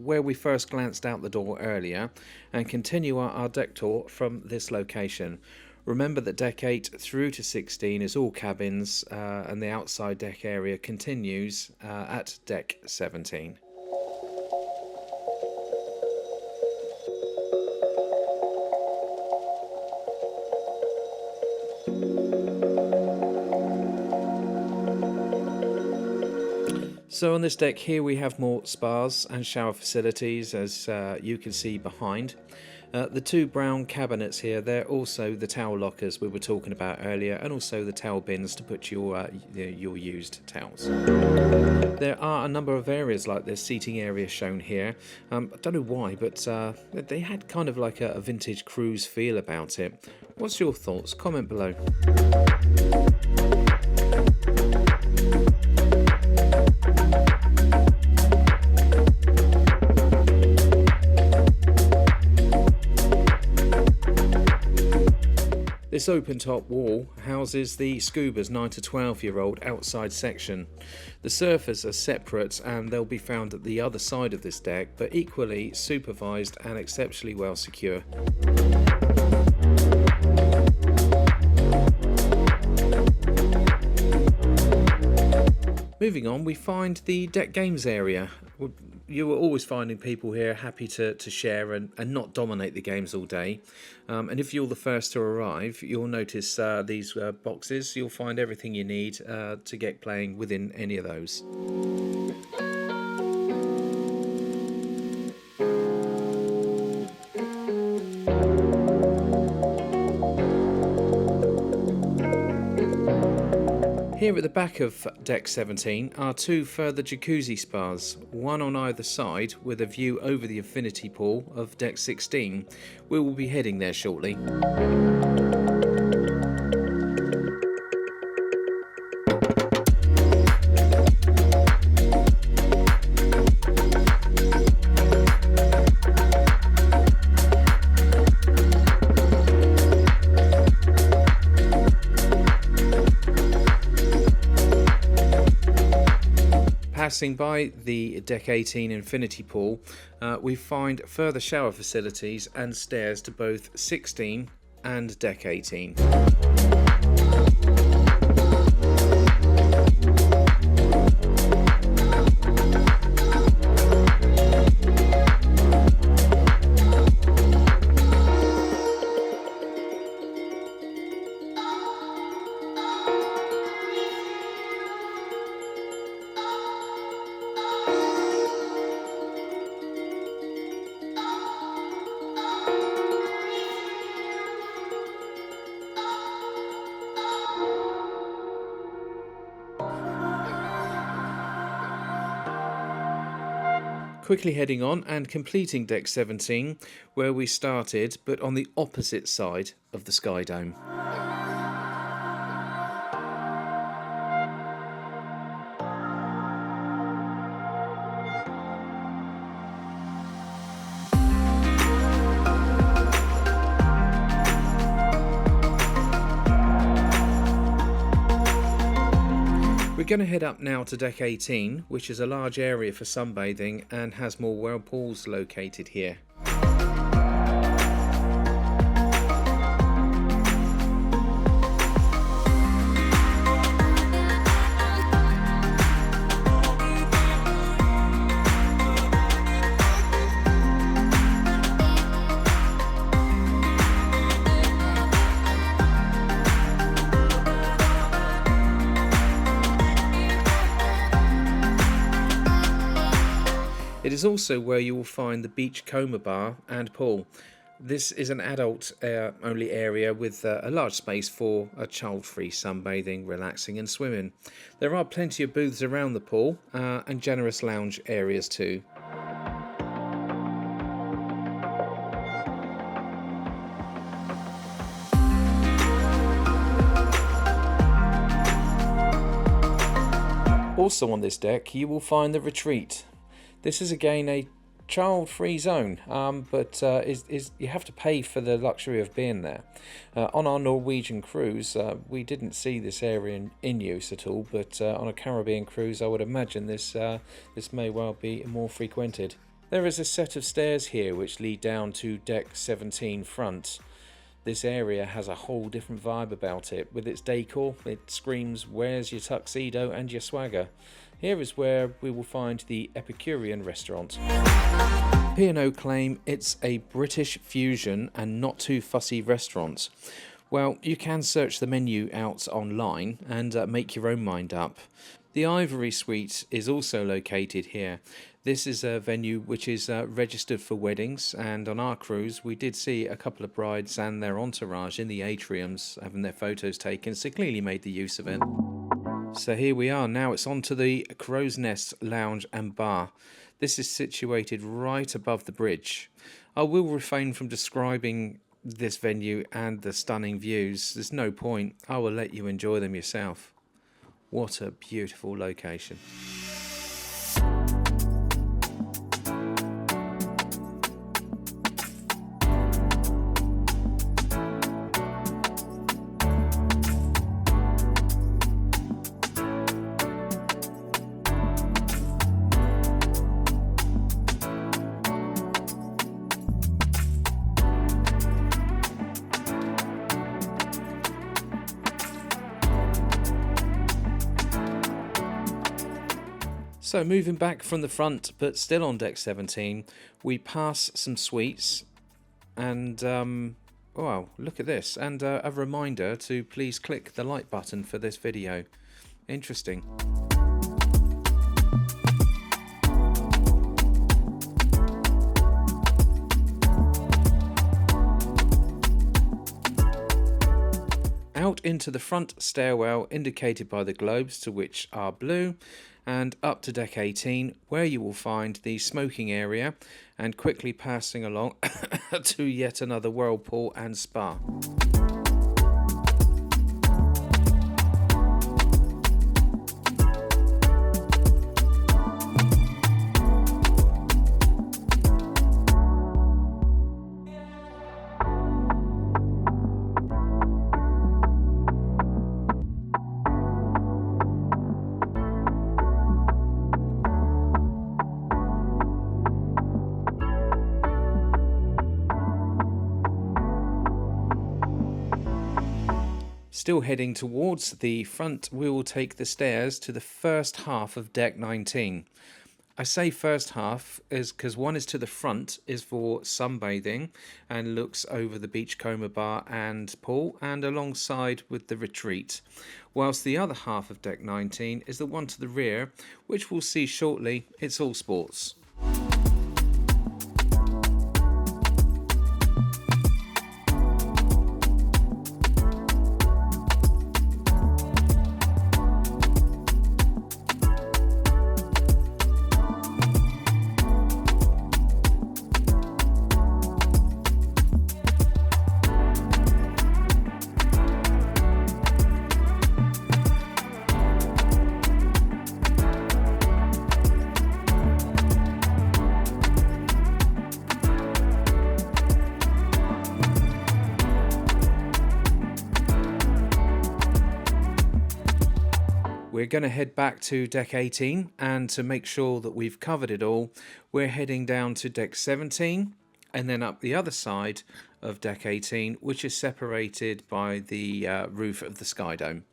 where we first glanced out the door earlier, and continue our deck tour from this location. Remember that deck 8 through to 16 is all cabins, and the outside deck area continues at deck 17. So on this deck here we have more spas and shower facilities, as you can see behind. The two brown cabinets here, they're also the towel lockers we were talking about earlier, and also the towel bins to put your used towels. There are a number of areas like this seating area shown here. I don't know why, but they had kind of like a vintage cruise feel about it. What's your thoughts? Comment below. This open top wall houses the Scuba's 9 to 12-year-old outside section. The surfers are separate and they'll be found at the other side of this deck, but equally supervised and exceptionally well secure. Moving on, we find the deck games area. You are always finding people here happy to share and not dominate the games all day. And if you're the first to arrive, you'll notice these boxes. You'll find everything you need to get playing within any of those. Here at the back of Deck 17 are two further jacuzzi spas, one on either side with a view over the infinity pool of Deck 16. We will be heading there shortly. Passing by the Deck 18 infinity pool, we find further shower facilities and stairs to both 16 and Deck 18. Quickly heading on and completing Deck 17, where we started, but on the opposite side of the Sky Dome. We're going to head up now to Deck 18, which is a large area for sunbathing and has more whirlpools located here. It is also where you will find the beach coma bar and pool. This is an adult only area with a large space for a child-free sunbathing, relaxing and swimming. There are plenty of booths around the pool and generous lounge areas too. Also on this deck you will find the retreat. This is again a child-free zone, but you have to pay for the luxury of being there. On our Norwegian cruise, we didn't see this area in use at all, but on a Caribbean cruise, I would imagine this may well be more frequented. There is a set of stairs here which lead down to Deck 17 front. This area has a whole different vibe about it. With its decor, it screams, "Where's your tuxedo and your swagger?" Here is where we will find the Epicurean restaurant. P&O claim it's a British fusion and not too fussy restaurant. Well, you can search the menu out online and make your own mind up. The Ivory Suite is also located here. This is a venue which is registered for weddings, and on our cruise we did see a couple of brides and their entourage in the atriums having their photos taken, so clearly made the use of it. So here we are now, it's on to the Crow's Nest Lounge and Bar. This is situated right above the bridge. I will refrain from describing this venue and the stunning views. There's no point, I will let you enjoy them yourself. What a beautiful location. So moving back from the front, but still on deck 17, we pass some suites, and wow, look at this, and a reminder to please click the like button for this video. Interesting. Out into the front stairwell indicated by the globes, to which are blue, and up to deck 18, where you will find the smoking area, and quickly passing along to yet another whirlpool and spa. Still heading towards the front, we will take the stairs to the first half of deck 19. I say first half is because one is to the front, is for sunbathing and looks over the beachcomber bar and pool and alongside with the retreat, whilst the other half of deck 19 is the one to the rear, which we'll see shortly. It's all sports. We're going to head back to deck 18, and to make sure that we've covered it all, we're heading down to deck 17 and then up the other side of deck 18, which is separated by the roof of the Sky Dome.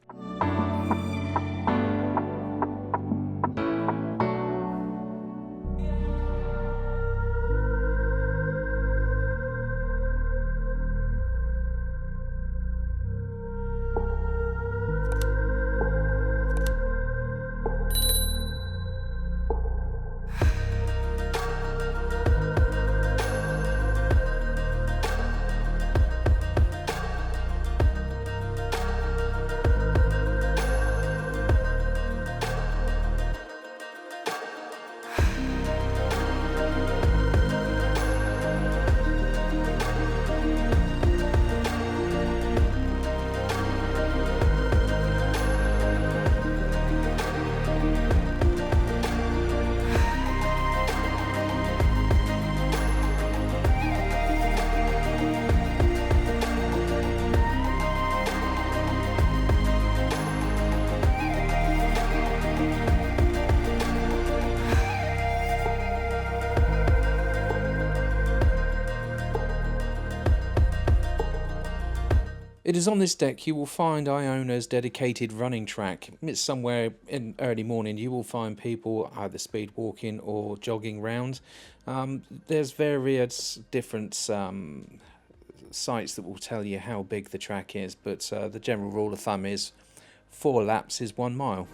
It is on this deck you will find Iona's dedicated running track. It's somewhere in early morning. You will find people either speed walking or jogging round. There's various different sites that will tell you how big the track is, but the general rule of thumb is 4 laps is 1 mile.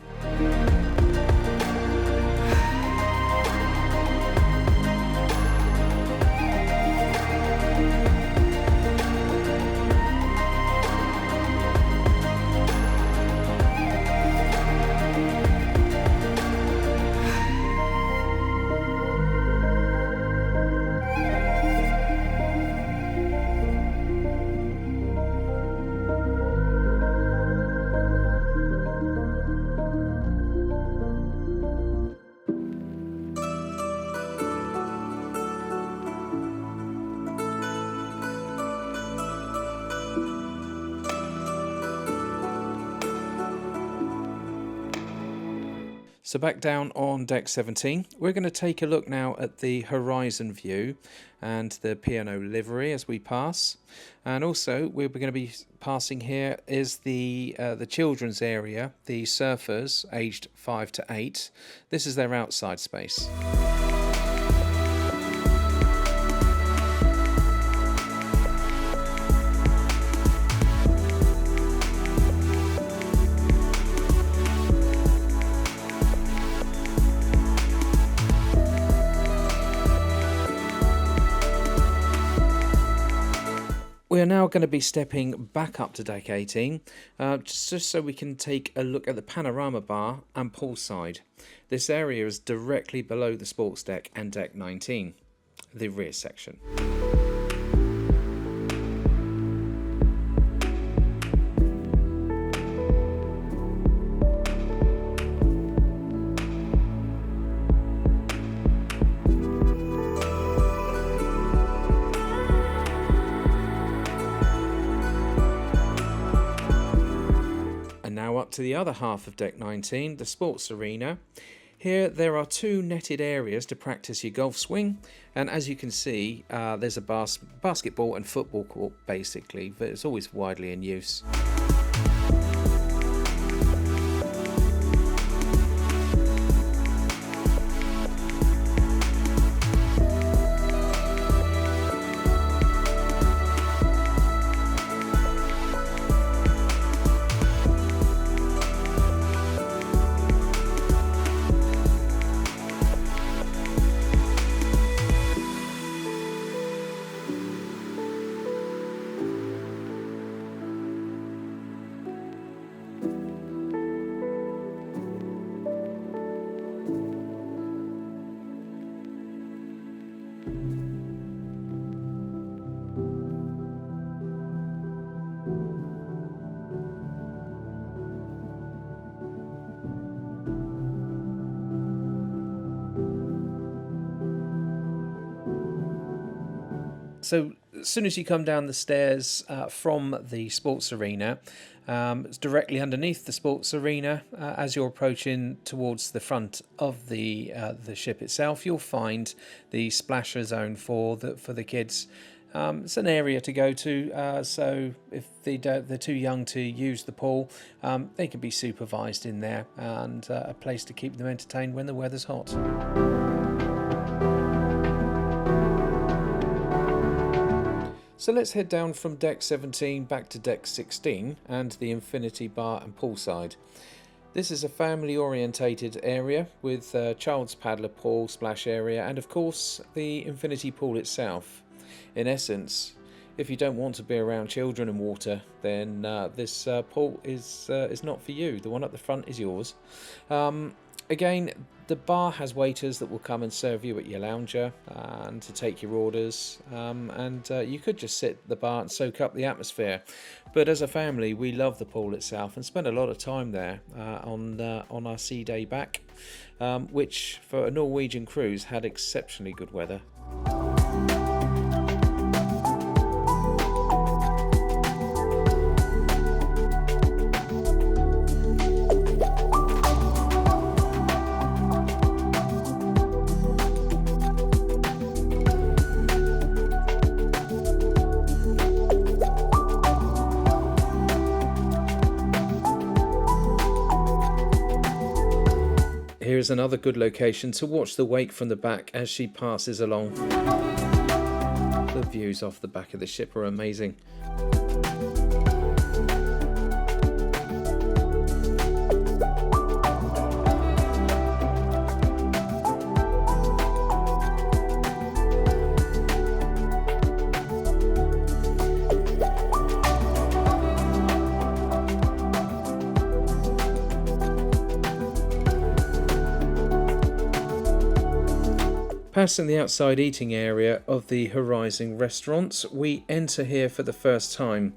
So back down on deck 17, we're going to take a look now at the horizon view and the P&O livery as we pass. And also we're going to be passing here is the children's area, the surfers aged 5 to 8. This is their outside space. We are now going to be stepping back up to deck 18, just so we can take a look at the panorama bar and poolside. This area is directly below the sports deck and deck 19, the rear section. Now up to the other half of deck 19, the sports arena. Here there are 2 netted areas to practice your golf swing, and as you can see there's a basketball and football court basically, but it's always widely in use. So as soon as you come down the stairs from the sports arena, it's directly underneath the sports arena. As you're approaching towards the front of the ship itself, you'll find the splasher zone for the kids. It's an area to go to, so if they're too young to use the pool, they can be supervised in there, and a place to keep them entertained when the weather's hot. So let's head down from deck 17 back to deck 16 and the infinity bar and poolside. This is a family orientated area with child's paddler pool, splash area, and of course the infinity pool itself. In essence, if you don't want to be around children and water, then this pool is not for you. The one at the front is yours. Again, the bar has waiters that will come and serve you at your lounger and to take your orders, and you could just sit at the bar and soak up the atmosphere. But as a family, we love the pool itself and spend a lot of time there on our sea day back, which for a Norwegian cruise had exceptionally good weather. Here's another good location to watch the wake from the back as she passes along. The views off the back of the ship are amazing. Passing the outside eating area of the Horizon restaurant, we enter here for the first time.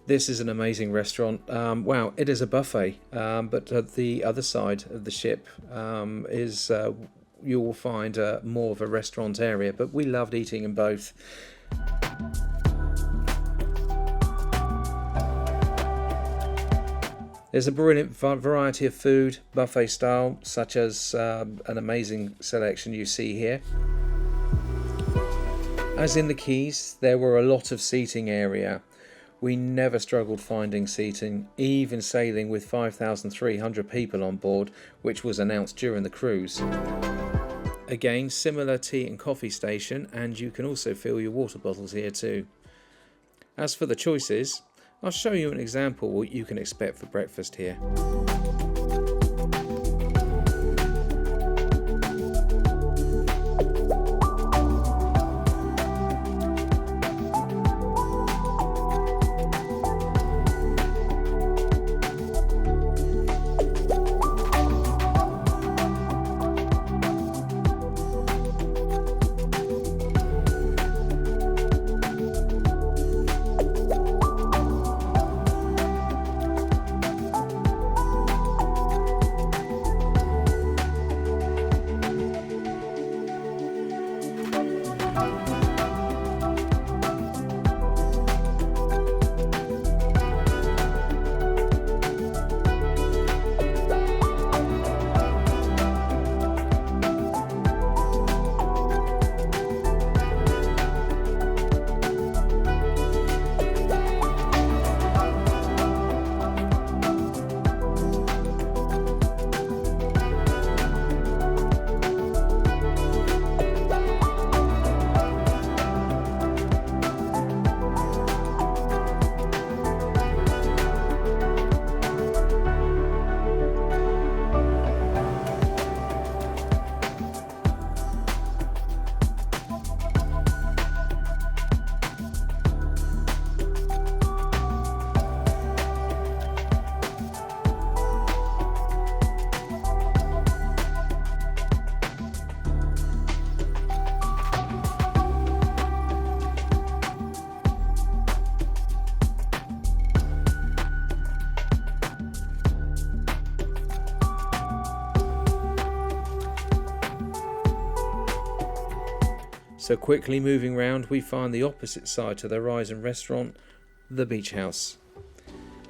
This is an amazing restaurant. Wow, it is a buffet, but at the other side of the ship is you will find more of a restaurant area, but we loved eating in both. There's a brilliant variety of food, buffet style, such as an amazing selection you see here. As in the quays, there were a lot of seating area. We never struggled finding seating, even sailing with 5,300 people on board, which was announced during the cruise. Again, similar tea and coffee station, and you can also fill your water bottles here too. As for the choices, I'll show you an example what you can expect for breakfast here. So quickly moving round, we find the opposite side to the Horizon restaurant, the Beach House.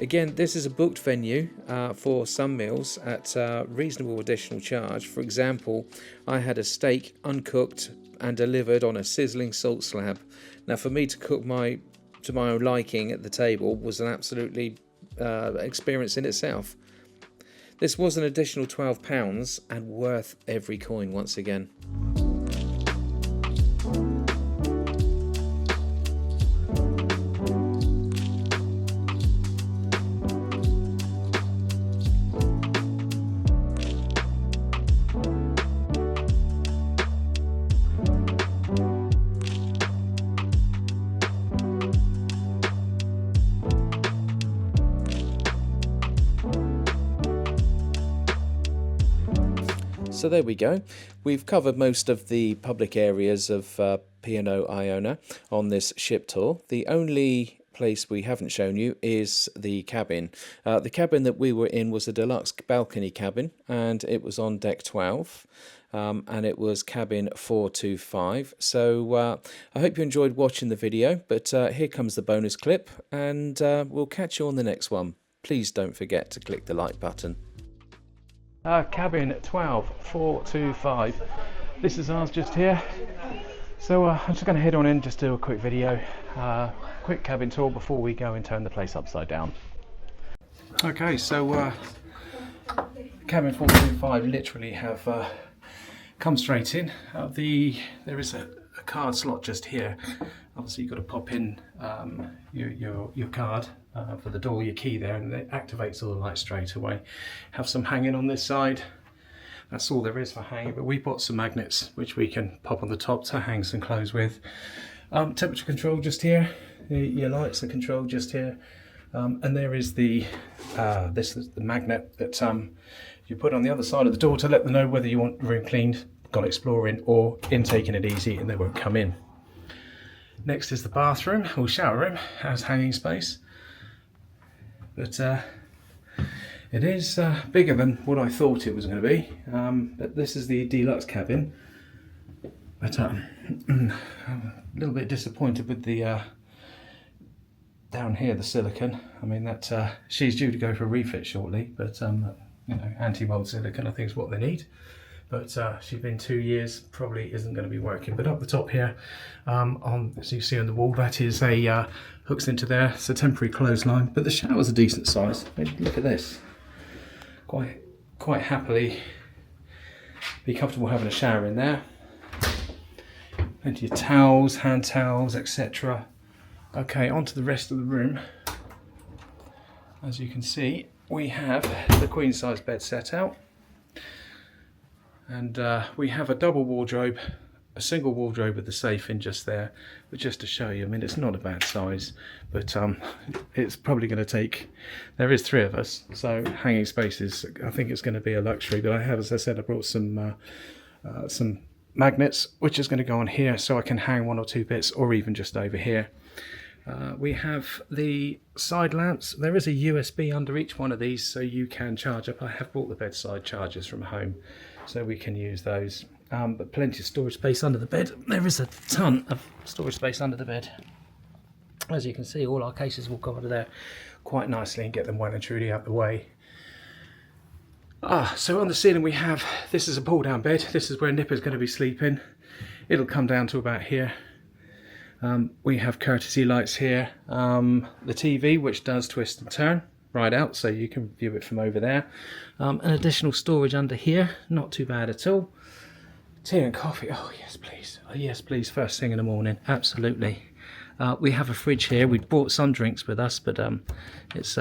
Again, this is a booked venue for some meals at reasonable additional charge. For example, I had a steak uncooked and delivered on a sizzling salt slab. Now, for me to cook to my own liking at the table was an absolutely experience in itself. This was an additional £12 and worth every coin once again. So there we go. We've covered most of the public areas of P&O Iona on this ship tour. The only place we haven't shown you is the cabin. The cabin that we were in was a deluxe balcony cabin, and it was on deck 12. And it was cabin 425. So I hope you enjoyed watching the video, but here comes the bonus clip, and we'll catch you on the next one. Please don't forget to click the like button. Cabin 12425. This is ours just here. So I'm just going to head on in, just do a quick video, quick cabin tour before we go and turn the place upside down. Okay, so cabin 425 literally have come straight in. There is a card slot just here. Obviously you've got to pop in your card for the door, your key there, and it activates all the lights straight away. Have some hanging on this side. That's all there is for hanging, but we bought some magnets which we can pop on the top to hang some clothes with. Temperature control just here. Your lights are controlled just here. And there is this is the magnet that you put on the other side of the door to let them know whether you want the room cleaned, gone exploring, or in taking it easy and they won't come in. Next is the bathroom or shower room, has hanging space. But it is bigger than what I thought it was going to be. But this is the deluxe cabin. But I'm a little bit disappointed with the down here, the silicone. I mean, that she's due to go for a refit shortly, but you know, anti-mold silicone I think is what they need. But she's been 2 years, probably isn't going to be working. But up the top here, as you see on the wall, that is a hooks into there. It's a temporary clothesline, but the shower's a decent size. Look at this. Quite happily be comfortable having a shower in there. Plenty of towels, hand towels, etc. Okay, on to the rest of the room. As you can see, we have the queen size bed set out. And we have a double wardrobe, a single wardrobe with the safe in just there. But just to show you, I mean, it's not a bad size, but it's probably going to take, there is 3 of us, so hanging spaces, I think it's going to be a luxury. But I have, as I said, I brought some magnets, which is going to go on here, so I can hang 1 or 2 bits, or even just over here. We have the side lamps. There is a USB under each one of these, so you can charge up. I have brought the bedside chargers from home, so we can use those. But plenty of storage space under the bed. There is a ton of storage space under the bed. As you can see, all our cases will go under there quite nicely and get them well and truly out the way. So on the ceiling we have, this is a pull down bed. This is where Nipper's going to be sleeping. It'll come down to about here. We have courtesy lights here. The TV, which does twist and turn right out, so you can view it from over there. An additional storage under here, not too bad at all. Tea and coffee, oh yes please, oh yes please, first thing in the morning, absolutely. We have a fridge here. We brought some drinks with us, but it's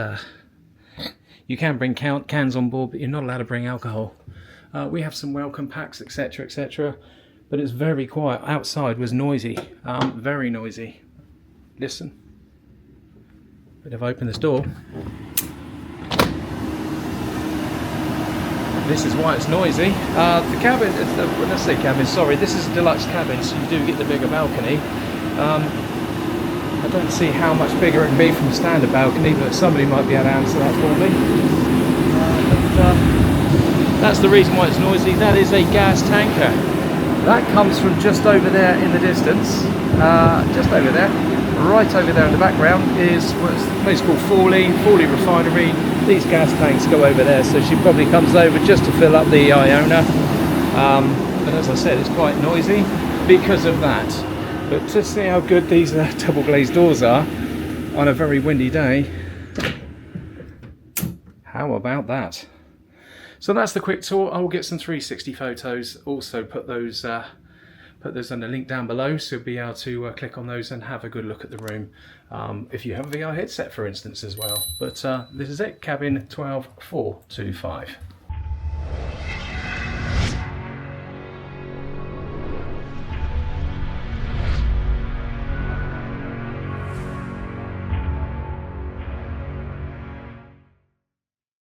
you can bring cans on board, but you're not allowed to bring alcohol. We have some welcome packs, etc, etc, but it's very quiet. Outside was noisy, very noisy. Listen, bit of open this door. This is why it's noisy. The cabin, let's say cabin, sorry, this is a deluxe cabin, so you do get the bigger balcony. I don't see how much bigger it can be from a standard balcony, but somebody might be able to answer that for me. That's the reason why it's noisy. That is a gas tanker. That comes from just over there in the distance, just over there. Right over there in the background is what's a place called Fawley Refinery. These gas tanks go over there, so she probably comes over just to fill up the Iona. But as I said, it's quite noisy because of that. But to see how good these double glazed doors are on a very windy day, how about that? So that's the quick tour. I will get some 360 photos, also put those on the link down below, so you'll be able to click on those and have a good look at the room. If you have a VR headset, for instance, as well. But this is it, cabin 12425.